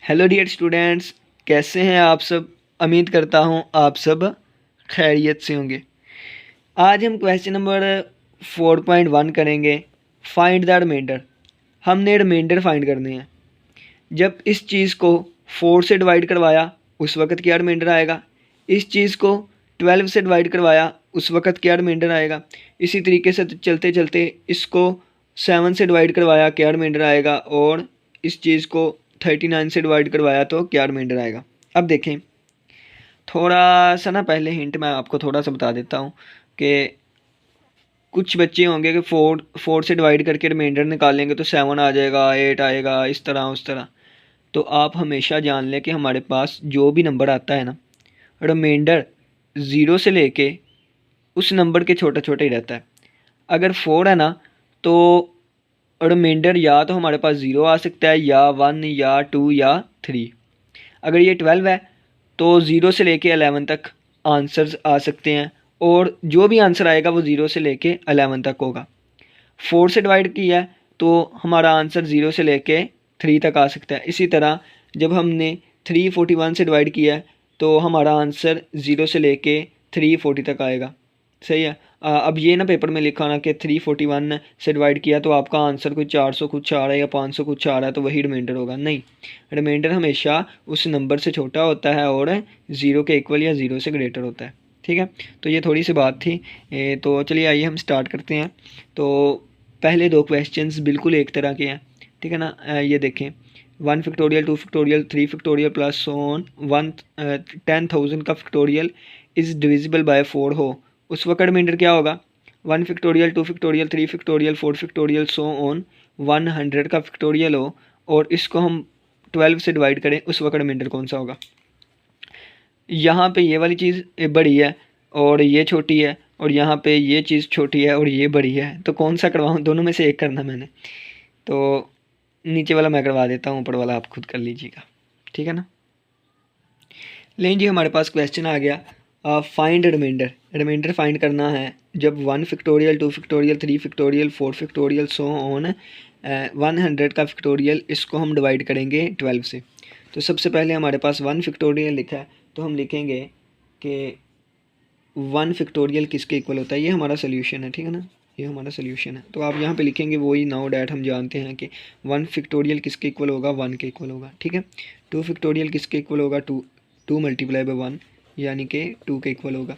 Hello dear students, कैसे हैं आप सब। उम्मीद करता हूं आप सब खैरियत से होंगे। आज हम क्वेश्चन नंबर 4.1 करेंगे। Find the remainder. हमने रिमाइंडर फाइंड करने हैं। जब इस चीज़ को 4 से डिवाइड करवाया उस वक़्त क्या रिमाइंडर आएगा। इस चीज़ को 12 से डिवाइड करवाया उस वक़्त क्या रिमाइंडर आएगा। इसी तरीके से चलते चलते इसको 7 से डिवाइड करवाया क्या रिमाइंडर आएगा, और इस चीज़ को 39 से डिवाइड करवाया तो क्या रिमाइंडर आएगा। अब देखें, थोड़ा सा ना पहले हिंट मैं आपको थोड़ा सा बता देता हूँ कि कुछ बच्चे होंगे कि फोर से डिवाइड करके रिमाइंडर निकालेंगे तो 7 आ जाएगा, 8 आएगा, इस तरह उस तरह। तो आप हमेशा जान लें कि हमारे पास जो भी नंबर आता है ना, रिमाइंडर 0 से लेके उस नंबर के छोटा छोटा ही रहता है। अगर 4 है ना, तो रिमाइंडर या तो हमारे पास 0 आ सकता है, या 1, या 2, या 3। अगर ये 12 है तो 0 से लेके 11 तक आंसर्स आ सकते हैं, और जो भी आंसर आएगा वो 0 से लेके 11 तक होगा। 4 से डिवाइड किया है तो हमारा आंसर 0 से लेके 3 तक आ सकता है। इसी तरह जब हमने 341 से डिवाइड किया है तो हमारा आंसर 0 से लेके 340 तक आएगा। सही है। अब ये ना पेपर में लिखा ना कि 341 से डिवाइड किया तो आपका आंसर कोई 400 कुछ आ रहा है या 500 कुछ आ रहा है तो वही रिमाइंडर होगा। नहीं, रिमाइंडर हमेशा उस नंबर से छोटा होता है और 0 के इक्वल या 0 से ग्रेटर होता है। ठीक है, तो ये थोड़ी सी बात थी। तो चलिए आइए हम स्टार्ट करते हैं। तो पहले दो क्वेश्चंस बिल्कुल एक तरह के हैं। ठीक है ना। ये देखें, 1 factorial, 2 factorial, 3 factorial plus on 10,000 का फैक्टोरियल इज़ डिविजिबल बाय 4 हो, उस वक्त रिमाइंडर क्या होगा। 1 factorial, 2 factorial, 3 factorial, 4 factorial so on 100 का फैक्टोरियल हो और इसको हम 12 से डिवाइड करें, उस वक्त रिमाइंडर कौन सा होगा। यहाँ पे ये वाली चीज़ बड़ी है और ये छोटी है, और यहाँ पे ये चीज़ छोटी है और ये बड़ी है, तो कौन सा करवाऊँ। दोनों में से एक करना मैंने। तो नीचे वाला मैं करवा देता हूँ, ऊपर वाला आप खुद कर लीजिएगा। ठीक है ना। लेकिन जी हमारे पास क्वेश्चन आ गया, फाइंड रिमाइंडर। रिमाइंडर फाइंड करना है जब 1 factorial, 2 factorial, 3 factorial, 4 factorial so on 100 का फैक्टोरियल, इसको हम डिवाइड करेंगे 12 से। तो सबसे पहले हमारे पास 1 फैक्टोरियल लिखा है तो हम लिखेंगे कि 1 फैक्टोरियल किसके इक्वल होता है। ये हमारा सोल्यूशन है। ठीक है ना, ये हमारा सोल्यूशन है। तो आप यहाँ पे लिखेंगे वही नाउ डैट हम जानते हैं कि 1 फैक्टोरियल किसके इक्वल होगा, 1 के इक्वल होगा। ठीक है। 2 फैक्टोरियल किसके इक्वल होगा, 2 मल्टीप्लाई बाय 1 यानी कि 2 के इक्वल होगा।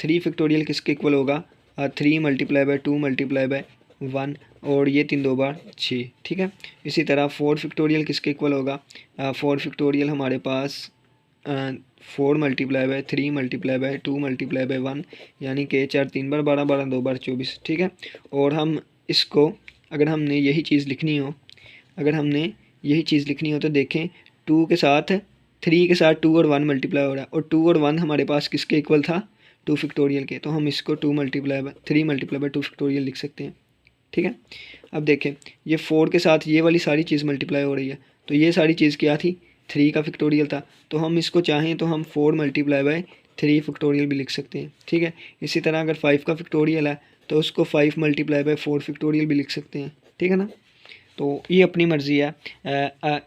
3 फैक्टोरियल किसके इक्वल होगा, 3 मल्टीप्लाई बाय 2 मल्टीप्लाई बाय 1, और ये 3 2 बार 6। ठीक है। इसी तरह 4 फैक्टोरियल किसके इक्वल होगा, 4 फैक्टोरियल हमारे पास 4 multiply by 3 multiply by 2 multiply by 1 यानी कि 4 3 बार 12, 12 2 बार 24। ठीक है। और हम इसको अगर हमने यही चीज़ लिखनी हो, तो देखें 2 के साथ 3 के साथ 2 और 1 मल्टीप्लाई हो रहा है, और 2 और 1 हमारे पास किसके इक्वल था, 2 फैक्टोरियल के। तो हम इसको 2 multiply by 3 multiply by 2 factorial लिख सकते हैं। ठीक है। अब देखें, ये 4 के साथ ये वाली सारी चीज़ मल्टीप्लाई हो रही है, तो ये सारी चीज़ क्या थी, 3 का फैक्टोरियल था। तो हम इसको चाहें तो हम 4 मल्टीप्लाई बाय 3 फैक्टोरियल भी लिख सकते हैं। ठीक है। इसी तरह अगर 5 का फैक्टोरियल है तो उसको 5 मल्टीप्लाई बाय 4 फैक्टोरियल भी लिख सकते हैं। ठीक है ना। तो ये अपनी मर्ज़ी है।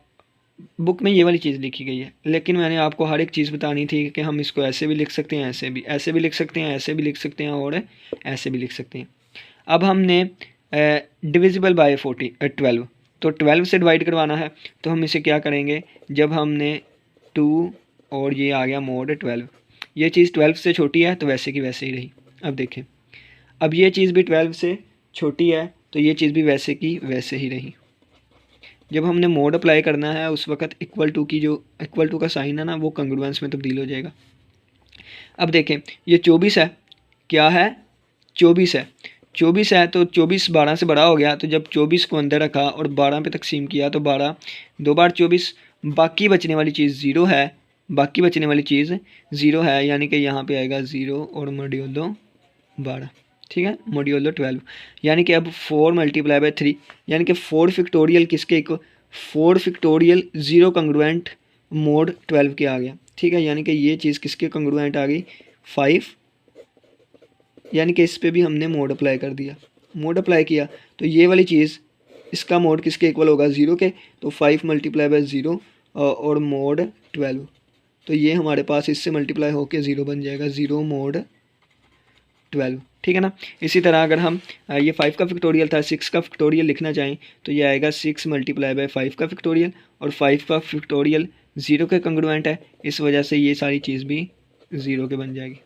बुक में ये वाली चीज़ लिखी गई है, लेकिन मैंने आपको हर एक चीज़ बतानी थी कि हम इसको ऐसे भी लिख सकते हैं, ऐसे भी लिख सकते हैं, ऐसे भी लिख सकते हैं, और ऐसे भी लिख सकते हैं। अब हमने डिविजिबल बाय 12, तो 12 से डिवाइड करवाना है, तो हम इसे क्या करेंगे, जब हमने 2 और ये आ गया मोड 12, ये चीज़ 12 से छोटी है तो वैसे की वैसे ही रही। अब देखें, अब ये चीज़ भी 12 से छोटी है तो ये चीज़ भी वैसे की वैसे ही रही। जब हमने मोड अप्लाई करना है उस वक्त इक्वल टू की जो इक्वल टू का साइन है ना, वो कंग्रुएंस में तब्दील हो जाएगा। अब देखें, ये 24 है, क्या है, 24 है। 24 है तो 24 12 से बड़ा हो गया, तो जब 24 को अंदर रखा और 12 पे तकसीम किया तो 12 2 बार 24, बाकी बचने वाली चीज़ 0 है, यानी कि यहाँ पे आएगा 0 और मॉड्यूलो 12। ठीक है, मॉड्यूलो 12, यानी कि अब 4 मल्टीप्लाई बाय 3 यानी कि 4 फैक्टोरियल किसके इक्वल, 4 फैक्टोरियल 0 कंग्रुएंट मोड 12 के आ गया। ठीक है, यानी कि ये चीज़ किसके कंग्रुएंट आ गई, 5, यानी कि इस पे भी हमने मोड अप्लाई कर दिया। मोड अप्लाई किया तो ये वाली चीज़, इसका मोड किसके इक्वल होगा, 0 के, तो 5 मल्टीप्लाई बाय 0 और मोड 12, तो ये हमारे पास इससे मल्टीप्लाई होके 0 बन जाएगा, 0 मोड 12, ठीक है ना। इसी तरह अगर हम ये 5 का फैक्टोरियल था, 6 का फैक्टोरियल लिखना चाहें तो ये आएगा 6 मल्टीप्लाई बाय 5 का फैक्टोरियल, और 5 का फैक्टोरियल 0 के कंग्रुएंट है, इस वजह से ये सारी चीज़ भी 0 के बन जाएगी,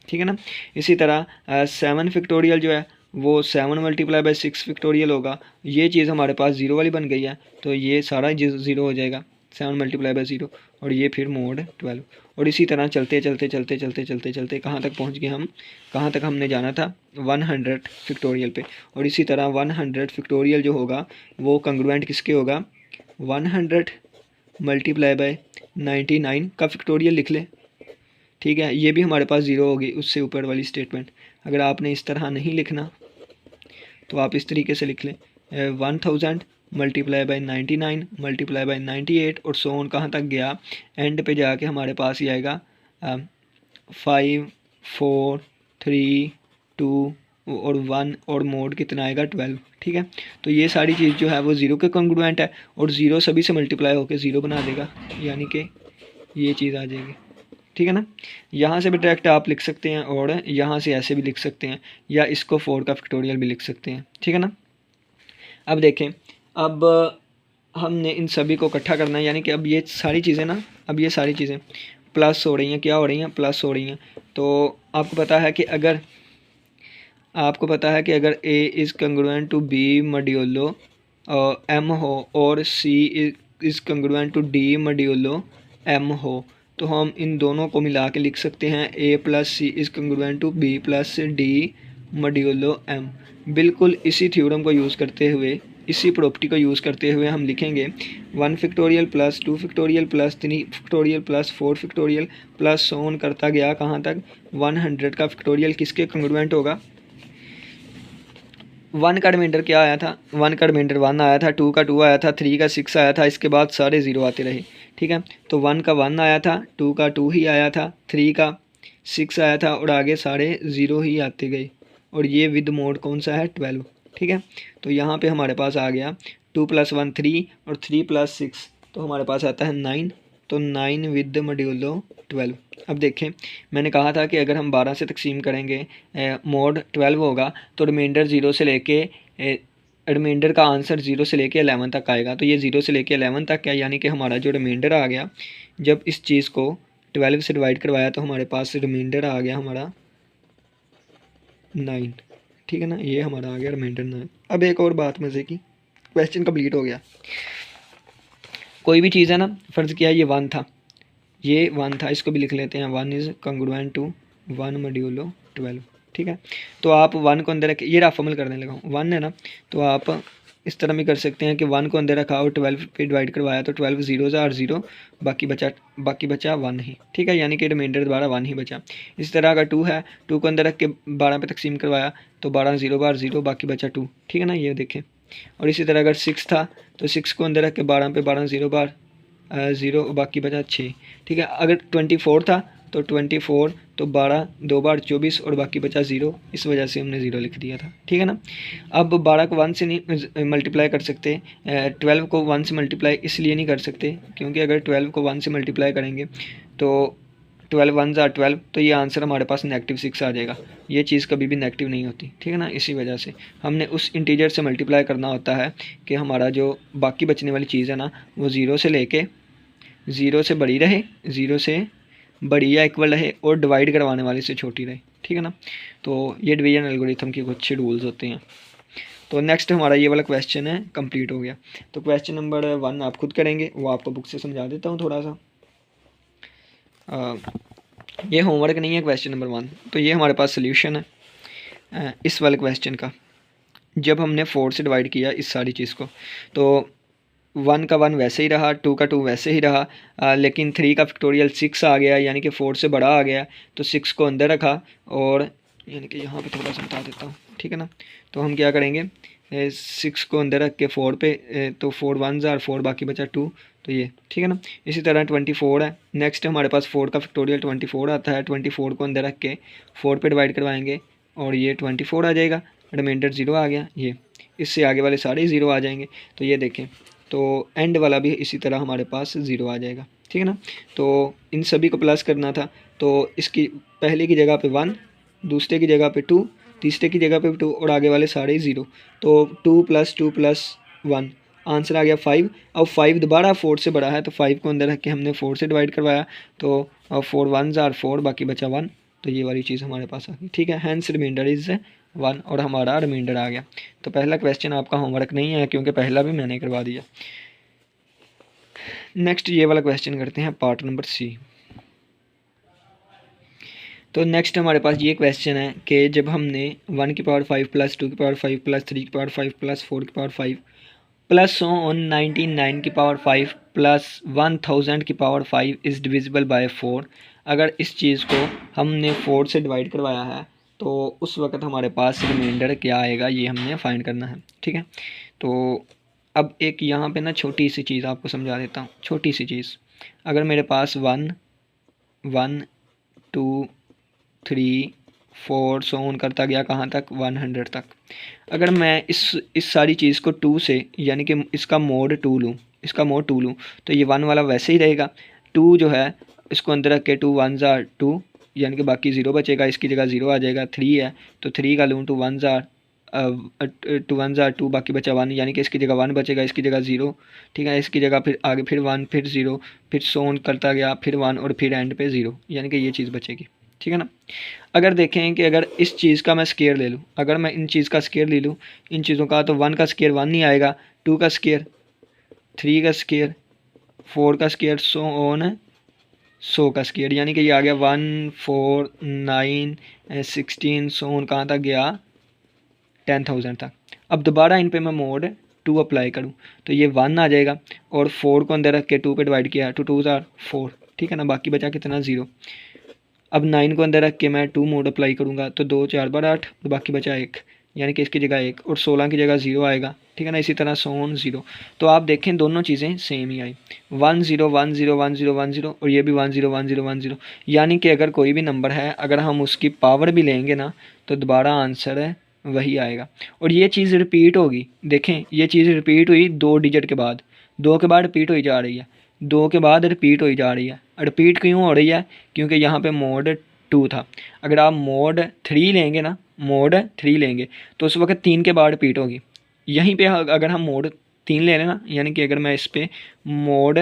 ठीक है ना। इसी तरह 7 फैक्टोरियल जो है वो 7 मल्टीप्लाई बाय 6 फैक्टोरियल होगा, ये चीज़ हमारे पास 0 वाली बन गई है, तो ये सारा 0 हो जाएगा, 7 मल्टीप्लाई बाय 0, और ये फिर मोड 12। और इसी तरह चलते चलते चलते चलते चलते चलते कहाँ तक पहुँच गए हम, कहाँ तक हमने जाना था, 100 फैक्टोरियल पे। और इसी तरह 100 फैक्टोरियल जो होगा वो कंग्रुएंट किसके होगा, 100 मल्टीप्लाई बाय 99 का फैक्टोरियल लिख ले, ठीक है। ये भी हमारे पास 0 होगी उससे ऊपर वाली स्टेटमेंट। अगर आपने इस तरह नहीं लिखना तो आप इस तरीके से लिख लें, 1000 मल्टीप्लाई बाय 99 मल्टीप्लाई बाय 98 और सो ऑन कहाँ तक गया, एंड पे जाके हमारे पास ही आएगा 5 4 3 2 और 1, और मोड कितना आएगा 12, ठीक है। तो ये सारी चीज़ जो है वो 0 के कॉन्ग्रुएंट है, और 0 सभी से मल्टीप्लाई होकर 0 बना देगा, यानी कि ये चीज़ आ जाएगी, ठीक है ना। यहाँ से भी डायरेक्ट आप लिख सकते हैं, और यहाँ से ऐसे भी लिख सकते हैं, या इसको 4 का फैक्टोरियल भी लिख सकते हैं, ठीक है ना। अब देखें, अब हमने इन सभी को इकट्ठा करना है, यानी कि अब ये सारी चीज़ें ना, अब ये सारी चीज़ें प्लस हो रही हैं, क्या हो रही हैं, प्लस हो रही हैं। तो आपको पता है कि अगर A is congruent to B modulo M हो, और C is congruent to D modulo M हो, तो हम इन दोनों को मिला के लिख सकते हैं A plus C is congruent to B plus D modulo M। बिल्कुल इसी थ्योरम को यूज़ करते हुए, इसी प्रॉपर्टी को यूज़ करते हुए हम लिखेंगे 1 factorial plus 2 factorial plus 3 factorial plus 4 factorial plus so on करता गया कहाँ तक, 100 का फैक्टोरियल किसके कंग्रुएंट होगा। 1 का रिमाइंडर क्या आया था, 1 का रिमाइंडर 1 आया था, 2 का 2 आया था, 3 का 6 आया था, इसके बाद सारे 0 आते रहे, ठीक है। तो 1 का 1 आया था, 2 का 2 ही आया था, 3 का 6 आया था, और आगे सारे 0 ही आते गए, और ये विद मोड कौन सा है, 12, ठीक है। तो यहाँ पे हमारे पास आ गया 2 + 1 3, और 3 + 6 तो हमारे पास आता है 9, तो 9 विद मॉड्यूलो 12। अब देखें, मैंने कहा था कि अगर हम 12 से तकसीम करेंगे मोड 12 होगा, तो रिमाइंडर 0 से लेके रिमाइंडर का आंसर 0 से लेके 11 तक आएगा। तो ये 0 से लेके 11 तक है, यानी कि हमारा जो रिमाइंडर आ गया, जब इस चीज़ को 12 से डिवाइड करवाया तो हमारे पास रिमाइंडर आ गया हमारा 9, ठीक है ना। ये हमारा आ गया रिमाइंडर 9। अब एक और बात मज़े की, क्वेश्चन कंप्लीट हो गया। कोई भी चीज़ है ना, फ़र्ज़ किया ये 1 था, ये 1 था, इसको भी लिख लेते हैं, 1 इज़ कंग्रुएंट टू 1 मॉड्यूलो 12, ठीक है। तो आप 1 को अंदर रख, ये रफ अमल करने लगा हूँ, 1 है ना, तो आप इस तरह भी कर सकते हैं कि 1 को अंदर रखा और 12 पे डिवाइड करवाया, तो 12 0 और 0, बाकी बचा 1 ही, ठीक है, यानी कि रिमाइंडर दोबारा 1 ही बचा। इस तरह अगर 2 है, 2 को अंदर रख के 12 पे तकसीम करवाया तो 12 0 बार 0, बाकी बचा 2, ठीक है ना, ये देखें। और इसी तरह अगर 6 था, तो 6 को अंदर रख के 12 पे 12 0 बार 0, बाकी बचा 6, ठीक है। अगर 24 था, तो 24, तो 12 2 बार 24, और बाकी बचा 0, इस वजह से हमने 0 लिख दिया था, ठीक है ना। अब 12 को 1 से नहीं मल्टीप्लाई कर सकते, 12 को 1 से मल्टीप्लाई इसलिए नहीं कर सकते क्योंकि अगर 12 को 1 से मल्टीप्लाई करेंगे तो 12 1 ज़ा 12, तो ये आंसर हमारे पास -6 आ जाएगा। ये चीज़ कभी भी नेगेटिव नहीं होती, ठीक है ना। इसी वजह से हमने उस इंटीजर से मल्टीप्लाई करना होता है कि हमारा जो बाकी बचने वाली चीज़ है ना, वो 0 से लेके 0 से बड़ी रहे, 0 से बड़ी या इक्वल रहे, और डिवाइड करवाने वाले से छोटी रहे, ठीक है ना। तो ये डिवीजन एल्गोरिथम के कुछ अच्छे रूल्स होते हैं। तो नेक्स्ट हमारा ये वाला क्वेश्चन है, कंप्लीट हो गया। तो क्वेश्चन नंबर 1 आप खुद करेंगे, वो आपको बुक से समझा देता हूँ थोड़ा सा। ये होमवर्क नहीं है क्वेश्चन नंबर 1। तो ये हमारे पास सोल्यूशन है इस वाले क्वेश्चन का। जब हमने 4 से डिवाइड किया इस सारी चीज़ को, तो 1 का 1 वैसे ही रहा, 2 का 2 वैसे ही रहा, लेकिन 3 का फैक्टोरियल 6 आ गया, यानी कि 4 से बड़ा आ गया, तो 6 को अंदर रखा, और यानी कि यहाँ पे थोड़ा सा बता देता हूँ, ठीक है ना। तो हम क्या करेंगे, 6 को अंदर रख के 4 पे, तो 4 1 ज़ा 4, बाकी बचा 2, तो ये, ठीक है ना। इसी तरह 24 है, नेक्स्ट हमारे पास 4 का फैक्टोरियल 24 आता है, 24 को अंदर रख के 4 पे डिवाइड करवाएंगे, और ये 24 आ जाएगा, रिमाइंडर 0 आ गया, ये इससे आगे वाले सारे 0 आ जाएंगे। तो ये देखें तो एंड वाला भी इसी तरह हमारे पास 0 आ जाएगा, ठीक है ना। तो इन सभी को प्लस करना था, तो इसकी पहले की जगह पे 1, दूसरे की जगह पे 2, तीसरे की जगह पे 2 और आगे वाले सारे 0। तो 2 + 2 + 1 आंसर आ गया 5। अब 5 दोबारा 4 से बड़ा है, तो 5 को अंदर रख के हमने 4 से डिवाइड करवाया, तो 4 1s are 4, बाकी बचा 1। तो ये वाली चीज़ हमारे पास आ गई, ठीक है। हैंस रिमाइंडर इज़ 1 और हमारा रिमाइंडर आ गया। तो पहला क्वेश्चन आपका होमवर्क नहीं है, क्योंकि पहला भी मैंने करवा दिया। नेक्स्ट ये वाला क्वेश्चन करते हैं, पार्ट नंबर सी। तो नेक्स्ट हमारे पास ये क्वेश्चन है कि जब हमने 1 की पावर 5 + 2 की पावर 5 + 3 की पावर 5 + 4 की पावर 5 प्लस सो ऑन 99 की पावर 5 प्लस 1000 की पावर 5 इज़ डिविजिबल बाय 4। अगर इस चीज़ को हमने 4 से डिवाइड करवाया है, तो उस वक्त हमारे पास रिमाइंडर क्या आएगा, ये हमने फाइंड करना है, ठीक है। तो अब एक यहाँ पे ना छोटी सी चीज़ आपको समझा देता हूँ, छोटी सी चीज़। अगर मेरे पास 1 1 2 3 4 सो ऑन करता गया कहाँ तक, 100 तक। अगर मैं इस सारी चीज़ को 2 से, यानी कि इसका मोड 2 लूँ, इसका मोड 2 लूँ, तो ये 1 वाला वैसे ही रहेगा। 2 जो है इसको अंदर रख के 2 1s are 2, यानी कि बाकी 0 बचेगा, इसकी जगह 0 आ जाएगा। 3 है तो 3 का लूँ, 2 1s are 2, बाकी बचा 1, यानी कि इसकी जगह 1 बचेगा, इसकी जगह 0, ठीक है। इसकी जगह फिर आगे फिर 1 फिर 0, फिर सो ऑन करता गया, फिर 1 और फिर एंड पे 0, यानी कि ये चीज़ बचेगी, ठीक है ना। अगर देखें कि अगर इस चीज़ का मैं स्केयर ले लूँ, अगर मैं इन चीज़ का स्केयर ले लूँ, इन चीज़ों का, तो 1 का स्केयर 1 नहीं आएगा, 2 का स्केयर, 3 का स्केयर, 4 का स्केयर, सो ऑन 100 का स्केयर, यानी कि ये आ गया 1 4 9 16 सो ऑन कहाँ तक गया, 10,000 तक। अब दोबारा इन पे मैं मोड 2 अप्लाई करूँ, तो ये 1 आ जाएगा, और 4 को अंदर रख के 2 पे डिवाइड किया, 2 2s are 4, ठीक है ना। बाकी बचा कितना, 0। अब 9 को अंदर रख के मैं 2 मोड अप्लाई करूँगा, तो 2 4 बार 8, तो बाकी बचा 1, यानी कि इसकी जगह 1, और 16 की जगह 0 आएगा, ठीक है ना। इसी तरह सो ऑन 0। तो आप देखें दोनों चीज़ें सेम ही आई, 1 0 1 0 1 0 1 0, और ये भी 1 0 1 0 1 0। यानी कि अगर कोई भी नंबर है, अगर हम उसकी पावर भी लेंगे ना, तो दोबारा आंसर है वही आएगा। और ये चीज़ रिपीट होगी, देखें ये चीज़ रिपीट हुई 2 डिजिट के बाद, 2 के बाद रिपीट हुई जा रही है, 2 के बाद रिपीट हुई जा रही है। रिपीट क्यों हो रही है, क्योंकि यहाँ पे मोड 2 था। अगर आप मोड 3 लेंगे ना, मोड 3 लेंगे, तो उस वक्त 3 के बाद रिपीट होगी। यहीं पे अगर हम मोड 3 ले लें ना, यानी कि अगर मैं इस पर मोड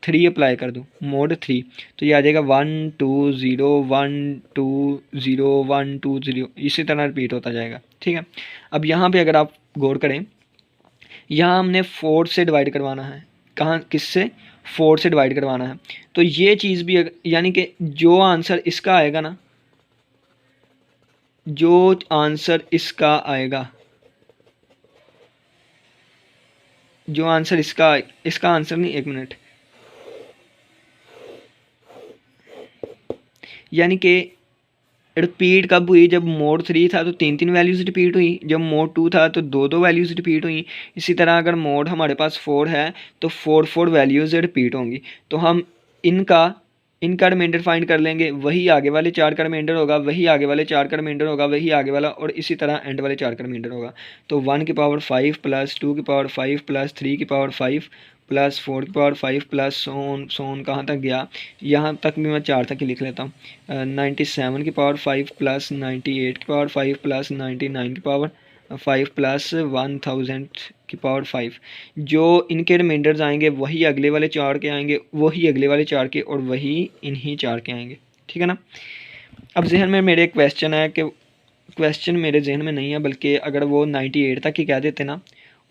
3 अप्लाई कर दूँ, मोड 3, तो ये आ जाएगा 1 2 0 1 2 0 1 2 0, इसी तरह रिपीट होता जाएगा, ठीक है। अब यहाँ पे अगर आप गौर करें, यहाँ हमने 4 से डिवाइड करवाना है, कहाँ, किससे, 4 से डिवाइड करवाना है। तो ये चीज़ भी यानी कि जो आंसर इसका आएगा ना, जो आंसर इसका आएगा, जो आंसर इसका आंसर नहीं, एक मिनट, यानी कि रिपीट कब हुई, जब मोड 3 था तो 3 3 वैल्यूज़ रिपीट हुई, जब मोड 2 था तो 2 2 वैल्यूज़ रिपीट हुई। इसी तरह अगर मोड हमारे पास 4 है, तो 4 4 वैल्यूज़ रिपीट होंगी। तो हम इनका इनका रिमाइंडर फाइंड कर लेंगे, वही आगे वाले 4 का रिमाइंडर होगा, वही आगे वाले 4 का रिमाइंडर होगा, वही आगे वाला, और इसी तरह एंड वाले 4 का रिमाइंडर होगा। तो 1 की पावर 5 + 2 की पावर 5 + 3 की पावर 5 + 4 की पावर 5 प्लस सोन कहाँ तक गया, यहाँ तक भी मैं 4 तक ही लिख लेता हूँ। 97 की पावर 5 + 98 की पावर 5 + 99 की पावर 5 + 1000 की पावर 5। जो इनके रिमाइंडर्स आएंगे वही अगले वाले 4 के आएंगे, वही अगले वाले 4 के, और वही इन्हीं 4 के आएंगे, ठीक है ना। अब जहन में मेरे एक क्वेश्चन है कि क्वेश्चन मेरे जहन में नहीं है, बल्कि अगर वो 98 तक ही कह देते ना,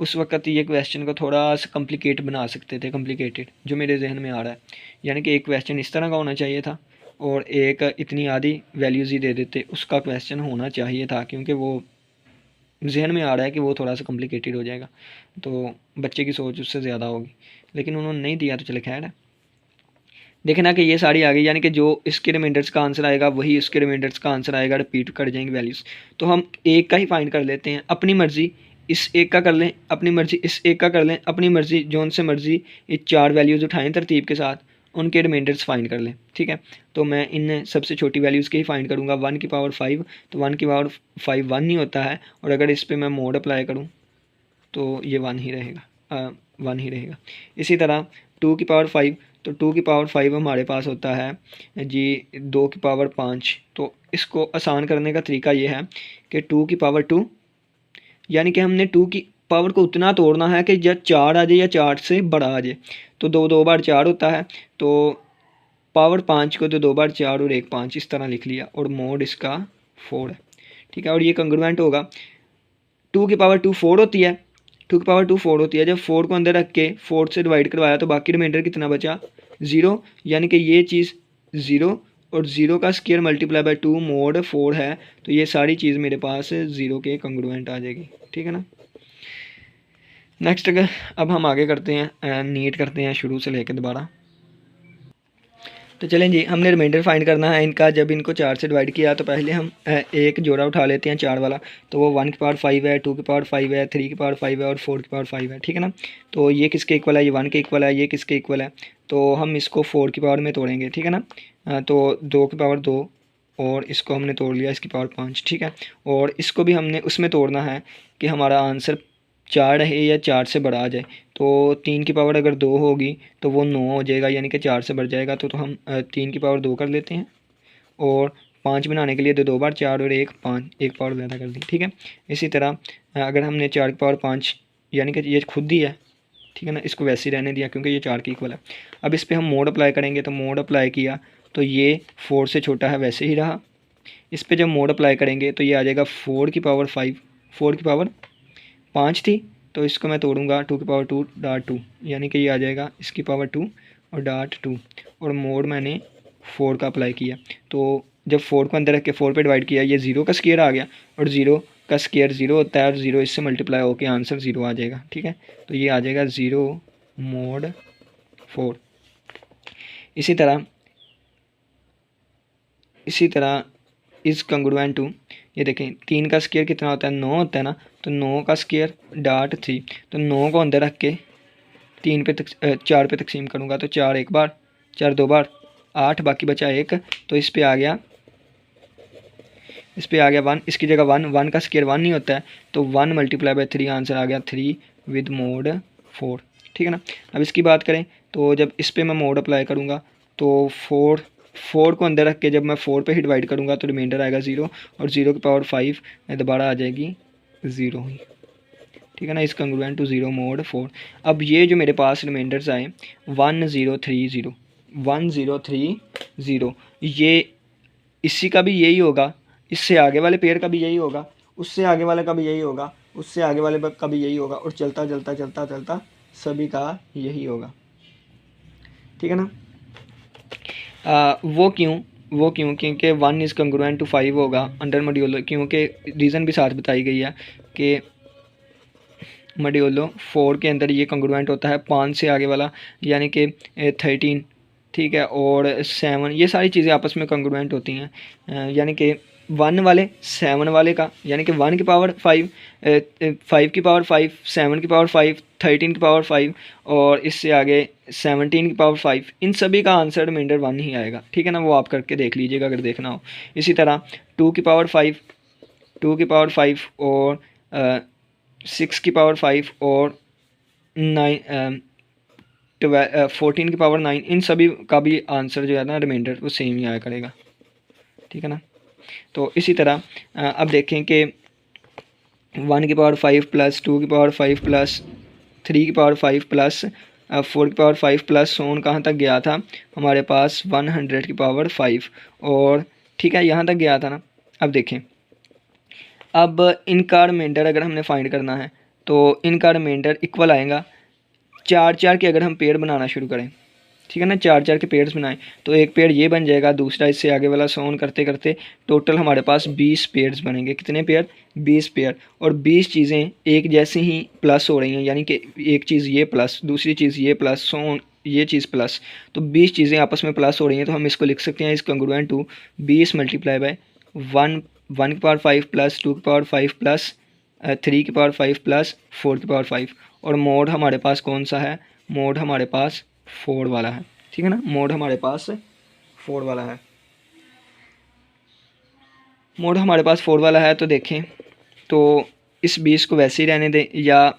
उस वक्त ये क्वेश्चन को थोड़ा सा कॉम्प्लिकेट बना सकते थे, कॉम्प्लिकेटेड, जो मेरे जहन में आ रहा है। यानी कि एक क्वेश्चन इस तरह का होना चाहिए था, और एक इतनी आधी वैल्यूज़ ही दे देते, उसका क्वेश्चन होना चाहिए था, क्योंकि वो जहन में आ रहा है कि वो थोड़ा सा कॉम्प्लिकेटेड हो जाएगा, तो बच्चे की सोच उससे ज़्यादा होगी, लेकिन उन्होंने नहीं दिया, तो चले खैर है। देखें ना कि ये सारी आ गई, यानी कि जो इसके रिमाइंडर्स का आंसर आएगा वही इसके रिमाइंडर्स का आंसर आएगा, रिपीट कर जाएंगे वैल्यूज़। तो हम एक का ही फाइंड कर लेते हैं, अपनी मर्ज़ी इस एक का कर लें, अपनी मर्ज़ी इस एक का कर लें, अपनी मर्ज़ी जो उनसे मर्ज़ी ये 4 वैल्यूज़ उठाएँ तरतीब के साथ, उनके रिमाइंडर्स फाइंड कर लें, ठीक है। तो मैं इन सबसे छोटी वैल्यूज़ के ही फाइंड करूँगा। 1 की पावर 5, तो 1 की पावर 5 1 ही होता है, और अगर इस पर मैं मोड अप्लाई करूँ तो ये 1 ही रहेगा, 1 ही रहेगा। इसी तरह 2 की पावर 5, तो 2 की पावर 5 हमारे पास होता है जी 2 की पावर 5। तो इसको आसान करने का तरीका ये है कि 2 की पावर 2, यानी कि हमने 2 की पावर को उतना तोड़ना है कि या 4 आ जाए या 4 से बड़ा आ जाए। तो 2 2 बार 4 होता है, तो पावर 5 को तो 2 बार 4 और 1 5 इस तरह लिख लिया, और मोड इसका 4 है। ठीक है, और ये कंग्रुएंट होगा। 2 की पावर 2 4 होती है, 2 की पावर 2 4 होती है। जब 4 को अंदर रख के 4 से डिवाइड करवाया तो बाकी रिमाइंडर कितना बचा, 0। यानी कि ये चीज़ 0 और 0 का स्क्वायर मल्टीप्लाई बाय 2 मोड 4 है। तो ये सारी चीज़ मेरे पास 0 के कंग्रुएंट आ जाएगी। ठीक है ना। नेक्स्ट अब हम आगे करते हैं, नीट करते हैं शुरू से लेकर दोबारा। तो चलें जी, हमने रिमाइंडर फाइंड करना है इनका। जब इनको 4 से डिवाइड किया तो पहले हम एक जोड़ा उठा लेते हैं 4 वाला, तो वो 1 की पावर 5 है, 2 की पावर 5 है, 3 की पावर 5 है और 4 की पावर 5 है। ठीक है ना। तो ये किसके इक्वल है, ये 1 के इक्वल है, ये किसके इक्वल है, तो हम इसको 4 की पावर में तोड़ेंगे। ठीक है ना। तो 2 की पावर 2 और इसको हमने तोड़ लिया इसकी पावर 5। ठीक है, और इसको भी हमने उसमें तोड़ना है कि हमारा आंसर 4 रहे या 4 से बड़ा आ जाए। तो 3 की पावर अगर 2 होगी तो वो 9 हो जाएगा, यानी कि 4 से बढ़ जाएगा। तो हम 3 की पावर 2 कर लेते हैं, और 5 बनाने के लिए तो 2 बार 4 और 1 5, एक पावर ज़्यादा कर दी। ठीक है, इसी तरह अगर हमने 4 की पावर 5, यानी कि ये खुद ही है, ठीक है ना, इसको वैसे ही रहने दिया क्योंकि ये 4 की इक्वल है। अब इस पर हम मोड अप्लाई करेंगे, तो मोड अप्लाई किया तो ये 4 से छोटा है वैसे ही रहा। इस पर जब मोड अप्लाई करेंगे तो ये आ जाएगा 4 की पावर 5, 4 की पावर 5 थी, तो इसको मैं तोड़ूंगा 2 की पावर 2 डाट 2, यानी कि ये आ जाएगा इसकी पावर 2 और डाट 2, और मोड मैंने 4 का अप्लाई किया। तो जब 4 को अंदर रख के 4 पे डिवाइड किया, ये 0 का स्क्वायर आ गया, और 0 का स्क्वायर 0 होता है, और 0 इससे मल्टीप्लाई होकर आंसर 0 आ जाएगा। ठीक है, तो ये आ जाएगा 0 मोड 4। इसी तरह इस कंग्रुएंट टू, ये देखें 3 का स्क्वायर कितना होता है, 9 होता है ना, तो 9 का स्क्वायर डाट 3, तो 9 को अंदर रख के 4 पे तकसीम करूँगा, तो 4 एक बार, 4 दो बार, 8, बाकी बचा 1, तो इस पे आ गया 1, इसकी जगह 1 का स्क्वायर 1 नहीं होता है, तो 1 मल्टीप्लाई बाय 3 आंसर आ गया 3 विद मोड 4। ठीक है ना। अब इसकी बात करें तो जब इस पर मैं मोड अप्लाई करूँगा तो 4 को अंदर रख के जब मैं 4 पे ही डिवाइड करूँगा तो रिमाइंडर आएगा 0, और 0 की पावर 5 दोबारा आ जाएगी 0 ही। ठीक है ना, इस कंग्रुएंट टू 0 मोड 4। अब ये जो मेरे पास रिमाइंडर्स आए 1 0 3 0, 1 0 3 0, ये इसी का भी यही होगा, इससे आगे वाले पेयर का भी यही होगा, उससे आगे वाले का भी यही होगा, उससे आगे वाले का भी यही होगा, और चलता चलता चलता चलता सभी का यही होगा। ठीक है ना। वो क्यों क्योंकि 1 इज़ कंग्रुएंट टू 5 होगा अंडर मॉड्यूलो, क्योंकि रीज़न भी साथ बताई गई है कि मॉड्यूलो 4 के अंदर ये कंग्रुएंट होता है 5 से आगे वाला, यानी कि 13। ठीक है, और 7, ये सारी चीज़ें आपस में कंग्रुएंट होती हैं, यानी कि 1 वाले 7 वाले का, यानी कि 1 की पावर 5, 5 की पावर 5, 7 की पावर 5, 13 की पावर 5, और इससे आगे 17 की पावर 5, इन सभी का आंसर रिमाइंडर 1 ही आएगा। ठीक है ना, वो आप करके देख लीजिएगा अगर देखना हो। इसी तरह 2 की पावर 5, 2 की पावर 5 और 6 की पावर 5 और 9 14 की पावर 9, इन सभी का भी आंसर जो है ना रिमाइंडर वो सेम ही आया करेगा। ठीक है ना। तो इसी तरह अब देखें कि 1 की पावर 5 प्लस 2 की पावर 5 प्लस 3 की पावर 5 प्लस 4 की पावर 5 प्लस सोन कहाँ तक गया था हमारे पास 100 की पावर 5, और ठीक है यहाँ तक गया था ना। अब देखें, अब इनका रिमाइंडर अगर हमने फाइंड करना है तो इनका रिमाइंडर इक्वल आएगा 4 4 के अगर हम पेड़ बनाना शुरू करें। ठीक है ना, 4 4 के पेयर्स बनाएं तो एक पेड़ ये बन जाएगा, दूसरा इससे आगे वाला सोन करते करते टोटल हमारे पास 20 पेयर्स बनेंगे। कितने पेयर, 20 पेयर, और 20 चीज़ें एक जैसी ही प्लस हो रही हैं, यानी कि एक चीज़ ये प्लस, दूसरी चीज़ ये प्लस, सोन ये चीज़ प्लस, तो 20 चीज़ें आपस में प्लस हो रही हैं। तो हम इसको लिख सकते हैं इस कंग्रुएंट टू 20 मल्टीप्लाई बाय 1 की पावर 5 प्लस 2 की पावर 5 प्लस 3 की पावर 5 प्लस 4 की पावर 5, और मोड हमारे पास कौन सा है, मोड हमारे पास 4 वाला है। ठीक है ना, मोड हमारे पास 4 वाला है, मोड हमारे पास 4 वाला है। तो देखें, तो इस 20 को वैसे ही रहने दें, या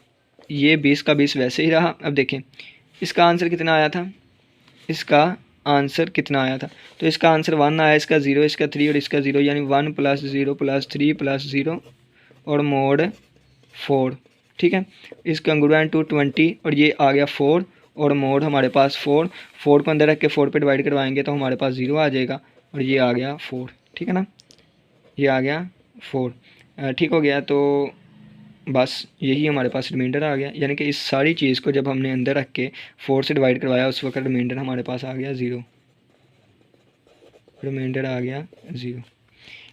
ये 20 का 20 वैसे ही रहा। अब देखें इसका आंसर कितना आया था, इसका आंसर कितना आया था, तो इसका आंसर 1 आया, इसका 0, इसका 3 और इसका 0, यानी 1 + 0 + 3 + 0 और मोड 4। ठीक है, इस कंग्रुएंट टू 20 और ये आ गया 4 और मोड हमारे पास 4। 4 को अंदर रख के 4 पे डिवाइड करवाएंगे तो हमारे पास 0 आ जाएगा और ये आ गया 4। ठीक है ना, ये आ गया 4। ठीक हो गया, तो बस यही हमारे पास रिमाइंडर आ गया, यानी कि इस सारी चीज़ को जब हमने अंदर रख के 4 से डिवाइड करवाया उस वक्त रिमाइंडर हमारे पास आ गया 0, रिमाइंडर आ गया 0।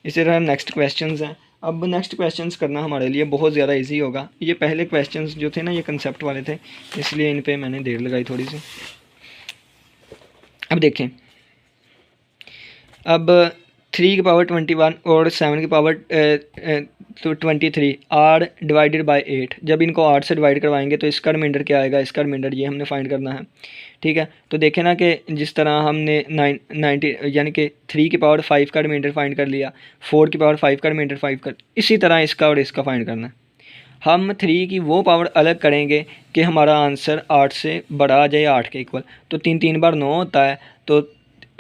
इसी तरह नेक्स्ट क्वेश्चंस हैं। अब नेक्स्ट क्वेश्चंस करना हमारे लिए बहुत ज़्यादा इजी होगा। ये पहले क्वेश्चंस जो थे ना ये कंसेप्ट वाले थे, इसलिए इन पे मैंने देर लगाई थोड़ी सी। अब देखें, अब 3 की पावर 21 और 7 की पावर 23 आर डिवाइडेड बाय 8। जब इनको 8 से डिवाइड करवाएंगे तो इसका रिमाइंडर क्या आएगा, इसका रिमाइंडर ये हमने फाइंड करना है। ठीक है, तो देखें ना कि जिस तरह हमने 90 यानी कि 3 की पावर 5 का रिमाइंडर फाइंड कर लिया, 4 की पावर 5 का रिमाइंडर 5 कर, इसी तरह इसका और इसका फाइंड करना है। हम 3 की वो पावर अलग करेंगे कि हमारा आंसर 8 से बड़ा आ जाए, 8 के इक्वल। तो 3 3 बार 9 होता है, तो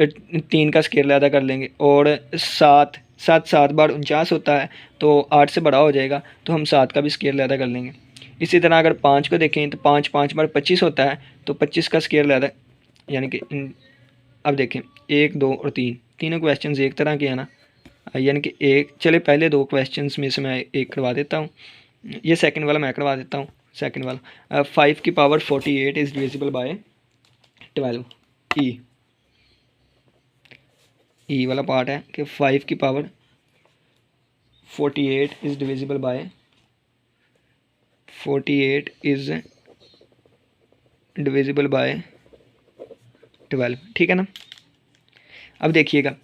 3 का स्केयर अदा कर लेंगे। और 7 7 7 बार 49 होता है, तो 8 से बड़ा हो जाएगा, तो हम 7 का भी स्केयर अदा कर लेंगे। इसी तरह अगर 5 को देखें तो 5 5 बार 25 होता है, तो 25 का स्केयर अदा, यानी कि अब देखें 1 2 और 3 तीनों क्वेश्चन एक तरह के हैं ना, यानी कि एक, चले पहले 2 क्वेश्चन में से मैं एक करवा देता हूँ, ये सेकंड वाला मैं करवा देता हूँ। सेकंड वाला 5 की पावर 48 इज़ डिविजिबल बाय 12। ई वाला पार्ट है कि 5 की power 48 is divisible by 48 is divisible by 12। ठीक है ना, अब देखिएगा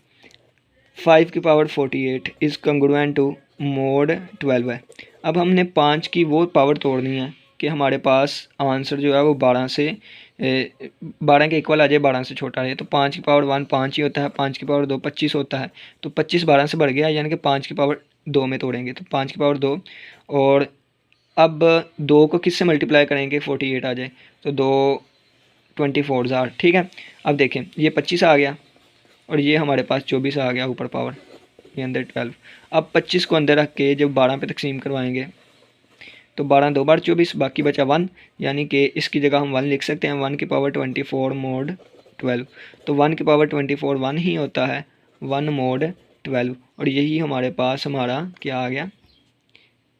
5 की power 48 is congruent to mod 12 है। अब हमने 5 की वो पावर तोड़नी है कि हमारे पास आंसर जो है वो 12 से 12 के इक्वल आ जाए, 12 से छोटा है। तो 5 की पावर 1 5 ही होता है, 5 की पावर 2 25 होता है, तो 25 12 से बढ़ गया, यानी कि 5 की पावर 2 में तोड़ेंगे तो 5 की पावर 2। और अब 2 को किससे मल्टीप्लाई करेंगे 48 आ जाए, तो 2 24 ज़ार। ठीक है, अब देखें ये 25 आ गया और ये हमारे पास 24 आ गया ऊपर पावर, ये अंदर 12। अब 25 को अंदर रख के जब 12 पे तकसीम करवाएंगे तो 12 2 बार 24, बाकी बचा 1, यानी कि इसकी जगह हम 1 लिख सकते हैं। 1 की पावर 24 मोड 12, तो 1 की पावर 24 1 ही होता है, 1 मोड 12। और यही हमारे पास हमारा क्या आ गया,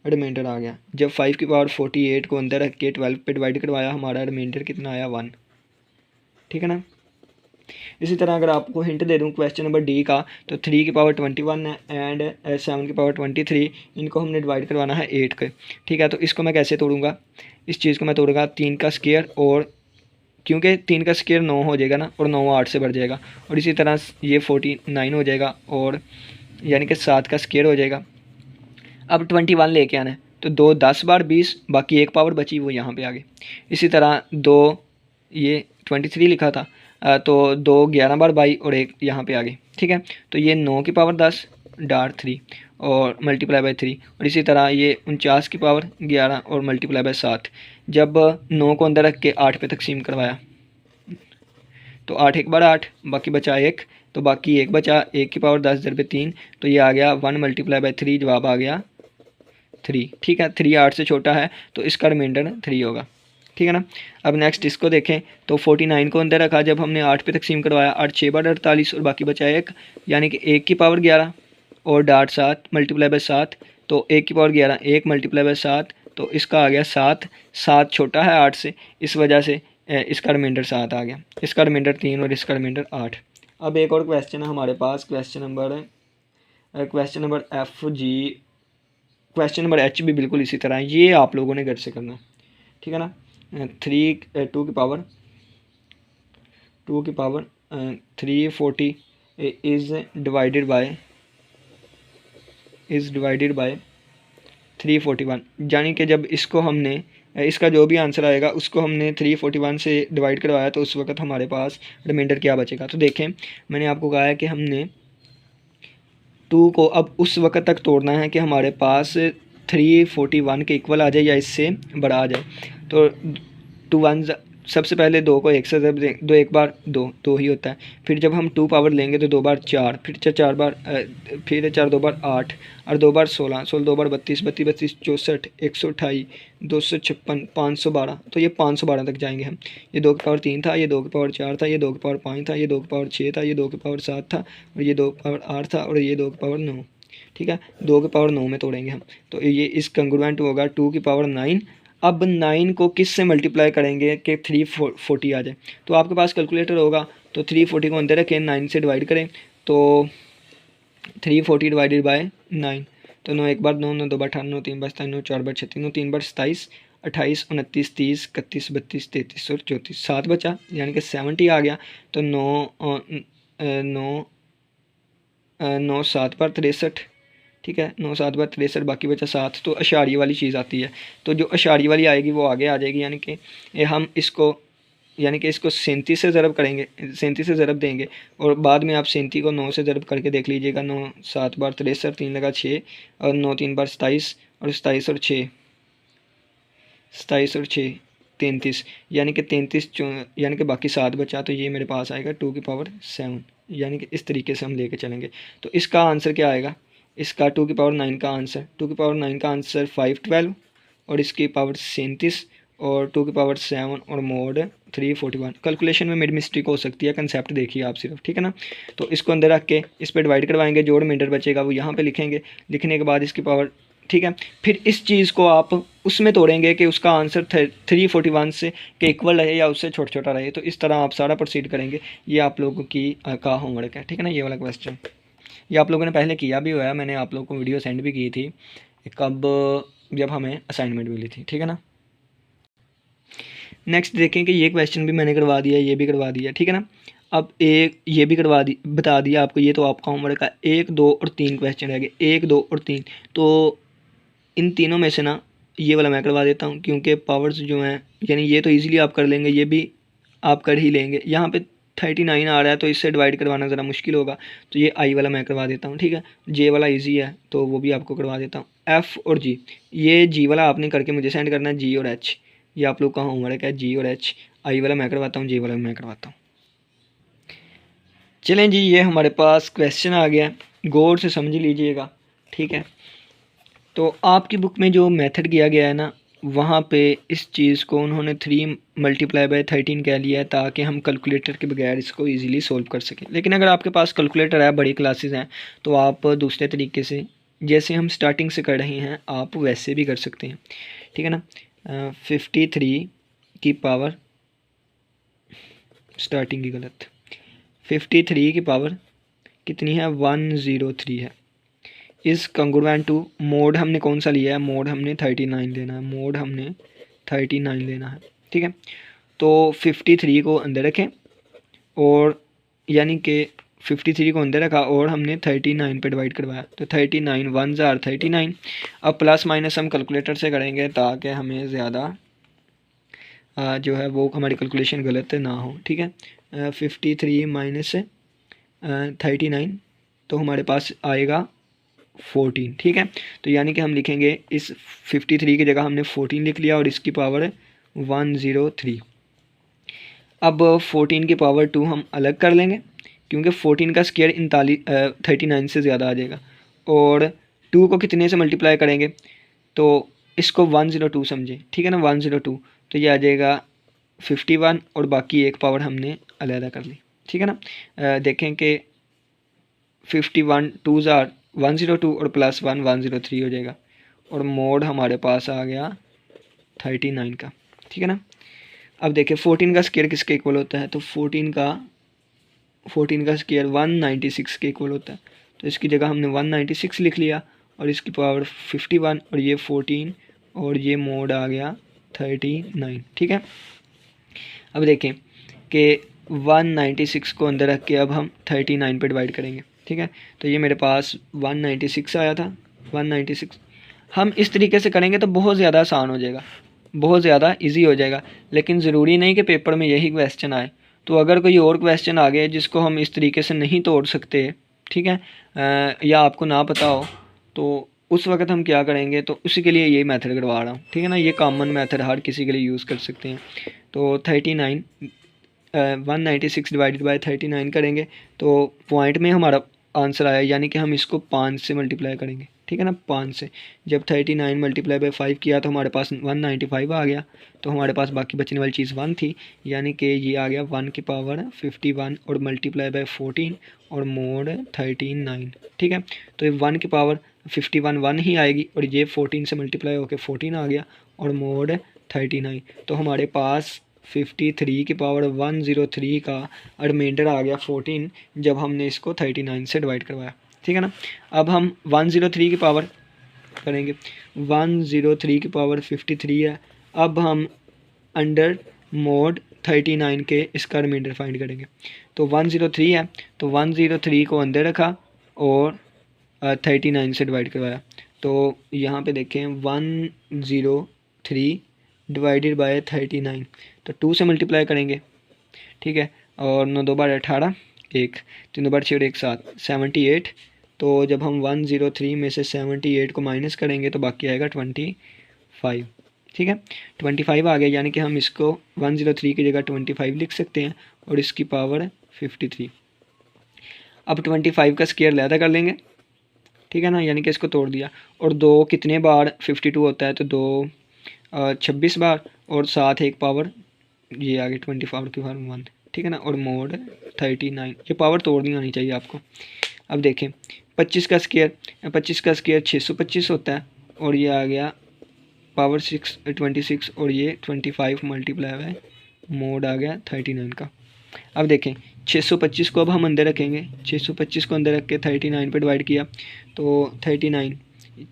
रिमाइंडर आ गया। जब 5 की पावर 48 को अंदर रख के 12 पे डिवाइड करवाया, हमारा रिमाइंडर कितना आया 1। ठीक है ना, इसी तरह अगर आपको हिंट दे दूं क्वेश्चन नंबर डी का, तो 3 की पावर 21 है एंड 7 की पावर 23, इनको हमने डिवाइड करवाना है 8 के। ठीक है, तो इसको मैं कैसे तोड़ूंगा, इस चीज़ को मैं तोड़ूंगा 3 का स्केयर, और क्योंकि 3 का स्केयर 9 हो जाएगा ना, और 9 8 से बढ़ जाएगा, और इसी तरह ये 49 हो जाएगा, और यानी कि 7 का स्केयर हो जाएगा। अब 21 लेके आना है, तो 2 10 बार 20, बाकी एक पावर बची वो यहाँ पे आ गई। इसी तरह 2 ये 23 लिखा था, तो 2 11 बार 22 और एक यहाँ पे आ गई। ठीक है, तो ये 9 की पावर 10 डार 3 और मल्टीप्लाई बाय 3, और इसी तरह ये 49 की पावर 11 और मल्टीप्लाई बाय 7। जब 9 को अंदर रख के 8 पे तकसीम करवाया तो 8 एक बार 8, बाकी बचा 1, तो बाकी 1 बचा, 1 की पावर 10 × 3, तो ये आ गया 1 मल्टीप्लाई बाय 3, जवाब आ गया 3। ठीक है, 3 8 से छोटा है तो इसका रिमाइंडर 3 होगा। ठीक है ना, अब नेक्स्ट इसको देखें, तो 49 को अंदर रखा, जब हमने 8 पे तकसीम करवाया, 8 6 बार 48 और बाकी बचा 1, यानी कि 1 की पावर 11 और डाट 7 मल्टीप्लाई बाय 7, तो 1 की पावर 11 1 मल्टीप्लाई बाय 7, तो इसका आ गया 7। 7 छोटा है 8 से, इस वजह से इसका रिमाइंडर 7 आ गया, इसका रिमाइंडर 3 और इसका रिमाइंडर 8। अब एक और क्वेश्चन है हमारे पास, question number F G, question number H भी बिल्कुल इसी तरह है, ये आप लोगों ने घर से करना है। ठीक है ना, 2 की पावर 340 इज़ डिवाइडेड बाय 341, यानी कि जब इसको हमने इसका जो भी आंसर आएगा उसको हमने 341 से डिवाइड करवाया, तो उस वक्त हमारे पास रिमाइंडर क्या बचेगा। तो देखें मैंने आपको कहा है कि हमने 2 को अब उस वक्त तक तोड़ना है कि हमारे पास 341 के इक्वल आ जाए या इससे बड़ा आ जाए। तो 2 1 सबसे पहले 2 को 1 से ज़रब दें, 2 एक बार 2 2 ही होता है। फिर जब हम 2 पावर लेंगे तो 2 बार 4, फिर 4 बार फिर 4 2 बार 8 और 2 बार 16, 16 2 बार 32, 32 32 64, 128, 256, 512। तो ये 512 तक जाएंगे हम। ये 2 की पावर 3 था, ये 2 की पावर 4 था, ये 2 की पावर 5 था, ये 2 की पावर 6 था, ये 2 की पावर 7 था, और ये 2 की पावर 8 था, और ये 2 की पावर 9। ठीक है, 2 की पावर 9 में तोड़ेंगे हम। तो ये इस कंग्रुएंट होगा 2 की पावर 9। अब 9 को किस से मल्टीप्लाई करेंगे कि 340 आ जाए। तो आपके पास कैलकुलेटर होगा, तो 340 को अंदर रखें, 9 से डिवाइड करें, तो 340 डिवाइडेड बाय 9, तो 9 एक बार 9, 9 2 बार 18, 9 3 बार 27, 9 4 बार 36, 9 3 बार 27, 28, 29, 30, 31, 32, 33 और 34, 7 बचा, यानी कि 70 आ गया। तो 9 7 बार 63, ठीक है, 9 7 बार 63, बाकी बचा 7। तो अशारिये वाली चीज़ आती है, तो जो अशारिये वाली आएगी वो आगे आ जाएगी, यानी कि हम इसको 37 से ज़रब करेंगे, 37 से ज़रब देंगे, और बाद में आप 37 को 9 से ज़रब करके देख लीजिएगा। 9 7 बार 63, 3 लगा 6, और 9 3 बार 27, और 27 और 6 33, यानी कि 33 यानी कि बाकी 7 बचा। तो ये मेरे पास आएगा 2 की पावर 7, यानी कि इस तरीके से हम लेके चलेंगे। तो इसका आंसर क्या आएगा, इसका 2 की पावर 9 का आंसर, 2 की पावर 9 का आंसर 512, और इसकी पावर 37, और 2 की पावर 7, और मोड 341। कैलकुलेशन में मेरी मिस्टेक हो सकती है, कंसेप्ट देखिए आप सिर्फ, ठीक है ना। तो इसको अंदर रख के इस पर डिवाइड करवाएंगे, जो रिमाइंडर बचेगा वो यहाँ पे लिखेंगे, लिखने के बाद इसकी पावर, ठीक है। फिर इस चीज़ को आप उसमें तोड़ेंगे कि उसका आंसर 341 से के इक्वल रहे या उससे छोटा छोटा रहे। तो इस तरह आप सारा प्रोसीड करेंगे। ये आप लोगों की का होमवर्क है, ठीक है ना, ये वाला क्वेश्चन। ये आप लोगों ने पहले किया भी हुआ है, मैंने आप लोगों को वीडियो सेंड भी की थी कब, जब हमें असाइनमेंट मिली थी, ठीक है ना। नेक्स्ट देखें कि ये क्वेश्चन भी मैंने करवा दिया, ये भी करवा दिया, ठीक है ना। अब एक ये भी करवा दी, बता दिया आपको, ये तो आपका होमवर्क है। 1 2 और 3 क्वेश्चन रह गए, 1 2 और 3। तो इन तीनों में से ना ये वाला मैं करवा देता हूँ, क्योंकि पावर्स जो हैं, यानी ये तो इजीली आप कर लेंगे, ये भी आप कर ही लेंगे। यहाँ पे 39 आ रहा है, तो इससे डिवाइड करवाना ज़रा मुश्किल होगा, तो ये आई वाला मैं करवा देता हूँ, ठीक है। जे वाला इजी है, तो वो भी आपको करवा देता हूँ। एफ़ और जी, ये जी वाला आपने करके मुझे सेंड करना है। जी और एच, ये आप लोग का होमवर्क है, जी और एच। आई वाला मैं करवाता हूँ, जे वाला मैं करवाता हूँ। चलें जी, ये हमारे पास क्वेश्चन आ गया, गौर से समझ लीजिएगा, ठीक है। तो आपकी बुक में जो मेथड किया गया है ना, वहाँ पे इस चीज़ को उन्होंने 3 × 13 कह लिया है, ताकि हम कैलकुलेटर के बगैर इसको इजीली सोल्व कर सकें। लेकिन अगर आपके पास कैलकुलेटर है, बड़ी क्लासेस हैं, तो आप दूसरे तरीके से, जैसे हम स्टार्टिंग से कर रहे हैं, आप वैसे भी कर सकते हैं, ठीक है ना। 53 की पावर, स्टार्टिंग की गलत, 53 की पावर कितनी है, 103 है। इस कंग्रुएंट टू मोड हमने कौन सा लिया है, मोड हमने 39 लेना है, मोड हमने 39 लेना है, ठीक है। तो 53 को अंदर रखें, और यानी कि 53 को अंदर रखा, और हमने 39 पे डिवाइड करवाया, तो 39 1 ज़ार 39। अब प्लस माइनस हम कैलकुलेटर से करेंगे, ताकि हमें ज़्यादा जो है वो हमारी कैलकुलेशन गलत ना हो, ठीक है। 53 माइनस 39, तो हमारे पास आएगा 14, ठीक है। तो यानी कि हम लिखेंगे, इस 53 की जगह हमने 14 लिख लिया, और इसकी पावर 103। अब 14 की पावर 2 हम अलग कर लेंगे, क्योंकि 14 का स्क्वायर 39 से ज़्यादा आ जाएगा, और 2 को कितने से मल्टीप्लाई करेंगे, तो इसको 102 समझे, ठीक है ना, 102। तो ये आ जाएगा 51, और बाकी एक पावर हमने अलहदा कर ली, ठीक है ना। देखें कि 51 2 ज़ार 102, और प्लस 1 103 हो जाएगा, और मोड हमारे पास आ गया 39 का, ठीक है ना। अब देखिए 14 का स्क्वायर किसके इक्वल होता है, तो 14 का स्क्वायर 196 के इक्वल होता है। तो इसकी जगह हमने 196 लिख लिया, और इसकी पावर 51, और ये 14, और ये मोड आ गया 39, ठीक है। अब देखें कि 196 को अंदर रख के अब हम 39 पे डिवाइड करेंगे, ठीक है। तो ये मेरे पास 196 आया था, 196। हम इस तरीके से करेंगे तो बहुत ज़्यादा आसान हो जाएगा, बहुत ज़्यादा इजी हो जाएगा। लेकिन ज़रूरी नहीं कि पेपर में यही क्वेश्चन आए, तो अगर कोई और क्वेश्चन आ गए जिसको हम इस तरीके से नहीं तोड़ सकते, ठीक है, या आपको ना पता हो, तो उस वक्त हम क्या करेंगे, तो उसी के लिए ये मेथड करवा रहा हूँ, ठीक है ना। ये कॉमन मेथड हर किसी के लिए यूज़ कर सकते हैं। तो 39 196 डिवाइडेड बाय 39 करेंगे तो पॉइंट में हमारा आंसर आया, यानी कि हम इसको 5 से मल्टीप्लाई करेंगे, ठीक है ना। 5 से जब 39 मल्टीप्लाई बाय 5 किया तो हमारे पास 195 आ गया। तो हमारे पास बाकी बचने वाली चीज़ 1 थी, यानी कि ये आ गया 1 की पावर 51 और मल्टीप्लाई बाय 14 और मोड 39, ठीक है। तो ये 1 की पावर 51 1 ही आएगी और ये 14 से मल्टीप्लाई होकर 14 आ गया और मोड 39। तो हमारे पास 53 की पावर 103 का रिमाइंडर आ गया 14 जब हमने इसको 39 से डिवाइड करवाया, ठीक है ना। अब हम 103 की पावर करेंगे, 103 की पावर 53 है। अब हम अंडर मोड 39 के इसका रिमाइंडर फाइंड करेंगे। तो 103 है, तो 103 को अंदर रखा और 39 से डिवाइड करवाया। तो यहाँ पे देखें 103 डिवाइडेड बाय 39, तो 2 से मल्टीप्लाई करेंगे, ठीक है। और 9 2 बार 18, 1 3 2 बार 6 और 1 7 78। तो जब हम 103 में से 78 को माइनस करेंगे तो बाकी आएगा 25, ठीक है। 25 आ गया, यानी कि हम इसको 103 की जगह 25 लिख सकते हैं और इसकी पावर 53। अब 25 का स्क्वायर लैदा कर लेंगे, ठीक है ना, यानी कि इसको तोड़ दिया। और 2 कितने बार 52 होता है, तो 2 26 बार और साथ एक पावर ये आ गई 24 की पावर 1, ठीक है ना। और मोड 39, ये पावर तोड़नी आनी चाहिए आपको। अब देखें 25 का स्क्वायर 625 होता है और ये आ गया पावर 26 और ये 25 मल्टीप्लाई बाय मोड आ गया 39 का। अब देखें 625 को अब हम अंदर रखेंगे, 625 को अंदर रख के 39 पे डिवाइड किया तो 39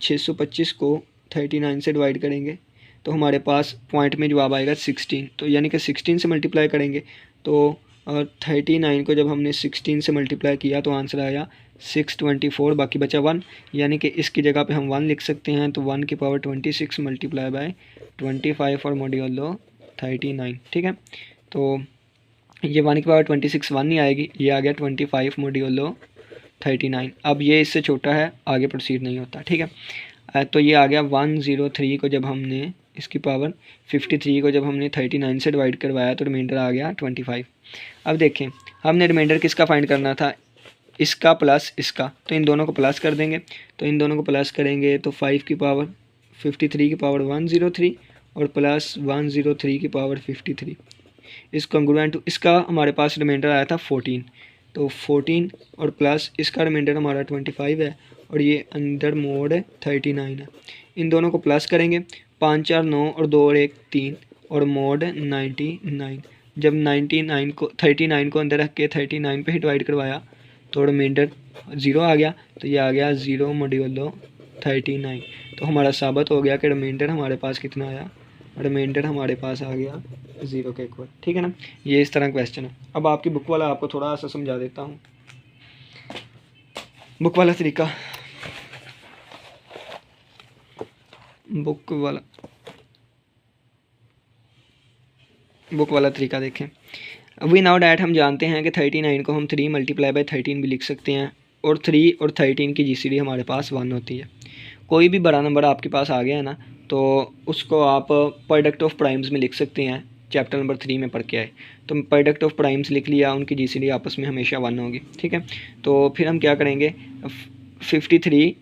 625 को 39 से डिवाइड करेंगे तो हमारे पास पॉइंट में जवाब आएगा 16। तो यानी कि 16 से मल्टीप्लाई करेंगे तो 39 को जब हमने 16 से मल्टीप्लाई किया तो आंसर आया 624, बाकी बचा 1, यानी कि इसकी जगह पे हम 1 लिख सकते हैं। तो 1 की पावर 26 मल्टीप्लाई बाय 25 और मॉड्यूलो 39, ठीक है। तो ये 1 की पावर 26 1 नहीं आएगी, ये आ गया 25 मॉड्यूलो 39। अब ये इससे छोटा है, आगे प्रोसीड नहीं होता, ठीक है। तो ये आ गया 103 को जब हमने इसकी पावर 53 को जब हमने 39 से डिवाइड करवाया तो रिमाइंडर आ गया 25। अब देखें हमने रिमाइंडर किसका फाइंड करना था, इसका प्लस इसका, तो इन दोनों को प्लस कर देंगे। तो इन दोनों को प्लस करेंगे तो 5 की पावर 53 की पावर 103 और प्लस 103 की पावर 53 इस कॉन्ग्रुएंट टू इसका हमारे पास रिमाइंडर आया था 14। तो 14 और प्लस इसका रिमाइंडर हमारा 25 है और ये अंडर मोड 39 है। इन दोनों को प्लस करेंगे, 5 4 9 और 2 और 1 3 और मोड 99। जब 99 को 39 को अंदर रख के 39 पे ही डिवाइड करवाया तो रिमाइंडर 0 आ गया। तो ये आ गया 0 मॉड्यूलो 39। तो हमारा साबित हो गया कि रिमाइंडर हमारे पास कितना आया, रिमाइंडर हमारे पास आ गया 0 के इक्वल, ठीक है ना। ये इस तरह क्वेश्चन है। अब आपकी बुक वाला आपको थोड़ा सा समझा देता हूँ, बुक वाला तरीका। बुक वाला तरीका देखें। वी नाउ डैट हम जानते हैं कि 39 को हम 3 मल्टीप्लाई बाय 13 भी लिख सकते हैं और 3 और 13 की जीसीडी हमारे पास 1 होती है। कोई भी बड़ा नंबर आपके पास आ गया है ना तो उसको आप प्रोडक्ट ऑफ प्राइम्स में लिख सकते हैं, चैप्टर नंबर 3 में पढ़ के आए। तो प्रोडक्ट ऑफ प्राइम्स लिख लिया, उनकी जीसीडी आपस में हमेशा 1 होगी, ठीक है। तो फिर हम क्या करेंगे, 53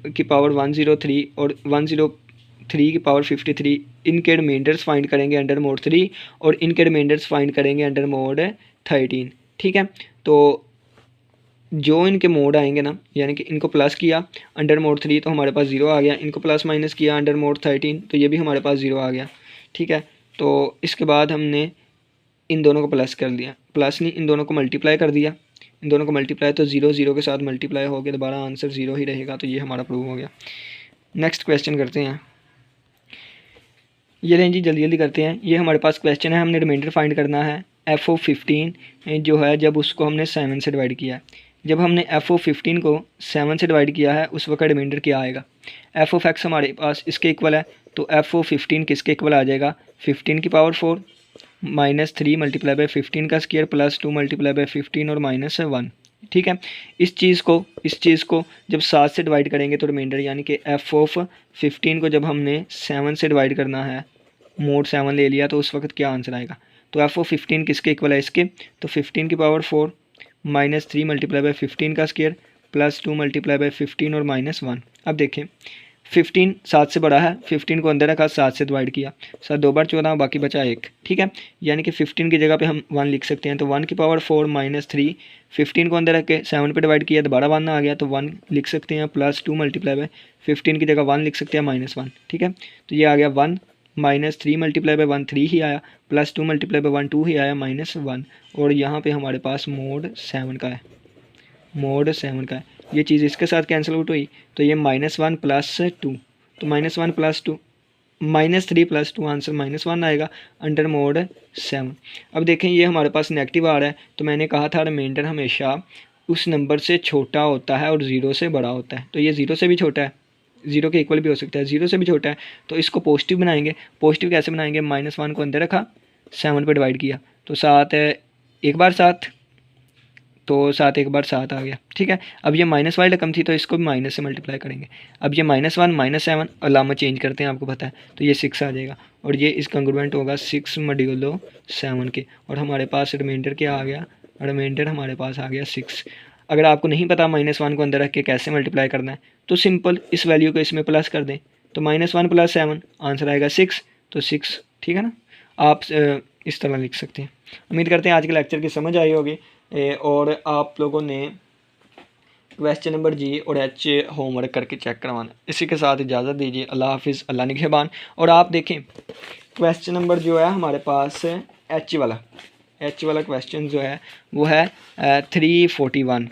की पावर 103 और 103 की पावर 53 इनके रिमाइंडर्स फाइंड करेंगे अंडर मोड 3 और इनके रिमाइंडर्स फाइंड करेंगे अंडर मोड 13, ठीक है। तो जो इनके मोड आएंगे ना, यानी कि इनको प्लस किया अंडर मोड 3 तो हमारे पास 0 आ गया, इनको प्लस माइनस किया अंडर मोड 13 तो ये भी हमारे पास 0 आ गया, ठीक है। तो इसके बाद हमने इन दोनों को प्लस कर दिया, प्लस नहीं इन दोनों को मल्टीप्लाई कर दिया, इन दोनों को मल्टीप्लाई तो 0 0 के साथ मल्टीप्लाई हो गया, दोबारा आंसर 0 ही रहेगा। तो ये हमारा प्रूव हो गया। नेक्स्ट क्वेश्चन करते हैं, ये लें जी जल्दी जल्दी करते हैं। ये हमारे पास क्वेश्चन है, हमने रिमाइंडर फाइंड करना है f(15) जो है जब उसको हमने 7 से डिवाइड किया है। जब हमने f(15) को 7 से डिवाइड किया है उस वक्त रिमाइंडर क्या आएगा, f(x) हमारे पास इसके इक्वल है तो f(15) किसके इक्वल आ जाएगा, 15 की पावर 4 -3 मल्टीप्लाई बाय 15 का स्क्वायर प्लस 2 मल्टीप्लाई बाय 15 और -1, ठीक है। इस चीज़ को जब 7 से डिवाइड करेंगे तो रिमाइंडर यानी कि एफ ऑफ 15 को जब हमने 7 से डिवाइड करना है, मोड 7 ले लिया, तो उस वक्त क्या आंसर आएगा। तो एफ ऑफ 15 किसके इक्वल है, इसके। तो 15 की पावर 4 -3 मल्टीप्लाई बाय 15 का स्क्वायर प्लस 2 मल्टीप्लाई बाय 15 और -1। अब देखें 15 7 से बड़ा है, 15 को अंदर रखा, 7 से डिवाइड किया, 7 2 बार 14, बाकी बचा 1। ठीक है, यानी कि 15 की जगह पे हम 1 लिख सकते हैं। तो 1 की पावर 4 -3, 15 को अंदर रख के 7 पे डिवाइड किया, दोबारा 1 आ गया, तो 1 लिख सकते हैं, प्लस 2 मल्टीप्लाई बाय 15 की जगह 1 लिख सकते हैं, -1। ठीक है, तो ये आ गया 1 -3 मल्टीप्लाई बाय 1 3 ही आया, प्लस 2 मल्टीप्लाई बाय 1 2 ही आया, -1। और यहाँ पे हमारे पास मोड 7 का है, मोड 7 का है। ये चीज़ इसके साथ कैंसिल आउट हुई, तो ये -1 प्लस 2, तो -1 प्लस 2 -3 प्लस 2 आंसर -1 आएगा अंडर मोड 7। अब देखें ये हमारे पास नेगेटिव आ रहा है, तो मैंने कहा था रिमाइंडर हमेशा उस नंबर से छोटा होता है और 0 से बड़ा होता है। तो ये 0 से भी छोटा है, 0 के इक्वल भी हो सकता है, 0 से भी छोटा है, तो इसको पॉजिटिव बनाएंगे। पॉजिटिव कैसे बनाएंगे, -1 को अंदर रखा, 7 पे डिवाइड किया, तो 7 एक बार 7, तो 7 एक बार 7 आ गया। ठीक है, अब ये माइनस वाली रकम थी, तो इसको भी माइनस से मल्टीप्लाई करेंगे। अब ये -1 -7 अलामा चेंज करते हैं, आपको पता है, तो ये 6 आ जाएगा, और ये इस कंग्रुएंट होगा 6 मॉड्यूलो 7 के, और हमारे पास रिमाइंडर क्या आ गया, रिमाइंडर हमारे पास आ गया 6। अगर आपको नहीं पता -1 को अंदर रख के कैसे मल्टीप्लाई करना है, तो सिंपल इस वैल्यू को इसमें प्लस कर दें, तो -1 + 7 आंसर आएगा 6, तो 6। ठीक है ना, आप इस तरह लिख सकते हैं। उम्मीद करते हैं आज के लेक्चर की समझ आई होगी, और आप लोगों ने क्वेश्चन नंबर जी और एच होमवर्क करके चेक करवाना। इसी के साथ इजाज़त दीजिए, अल्लाह हाफिज़, अल्लाह निगहबान। और आप देखें क्वेश्चन नंबर जो है हमारे पास एच वाला क्वेश्चन जो है वो है 341।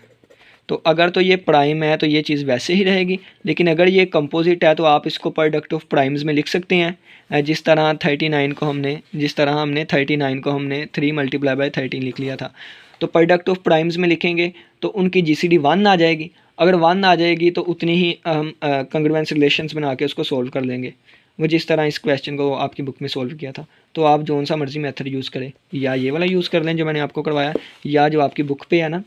तो अगर तो ये प्राइम है तो ये चीज़ वैसे ही रहेगी, लेकिन अगर ये कंपोजिट है तो आप इसको प्रोडक्ट ऑफ प्राइम्स में लिख सकते हैं। जिस तरह हमने 39 को हमने 3 मल्टीप्लाई बाय 13 लिख लिया था, तो प्रोडक्ट ऑफ प्राइम्स में लिखेंगे तो उनकी जीसीडी 1 आ जाएगी। अगर 1 आ जाएगी तो उतनी ही हम कंग्रुएंस रिलेशंस बना के उसको सोल्व कर लेंगे, वो जिस तरह इस क्वेश्चन को आपकी बुक में सोल्व किया था। तो आप जौन सा मर्जी मेथड यूज़ करें, या ये वाला यूज़ कर लें जो मैंने आपको करवाया, या जो आपकी बुक पे है ना,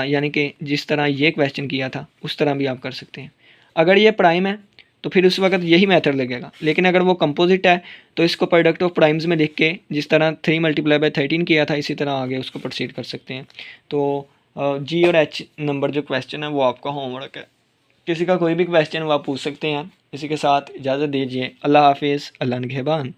यानी कि जिस तरह ये क्वेश्चन किया था उस तरह भी आप कर सकते हैं। अगर ये प्राइम है तो फिर उस वक्त यही मेथड लगेगा, लेकिन अगर वो कंपोजिट है तो इसको प्रोडक्ट ऑफ प्राइम्स में लिख के जिस तरह 3 मल्टीप्लाई बाय 13 किया था इसी तरह आगे उसको प्रोसीड कर सकते हैं। तो जी और एच नंबर जो क्वेश्चन है वो आपका होमवर्क है। किसी का कोई भी क्वेश्चन वो आप पूछ सकते हैं। इसी के साथ इजाज़त दीजिए, अल्लाह हाफिज़, अल्लाह निगहबान।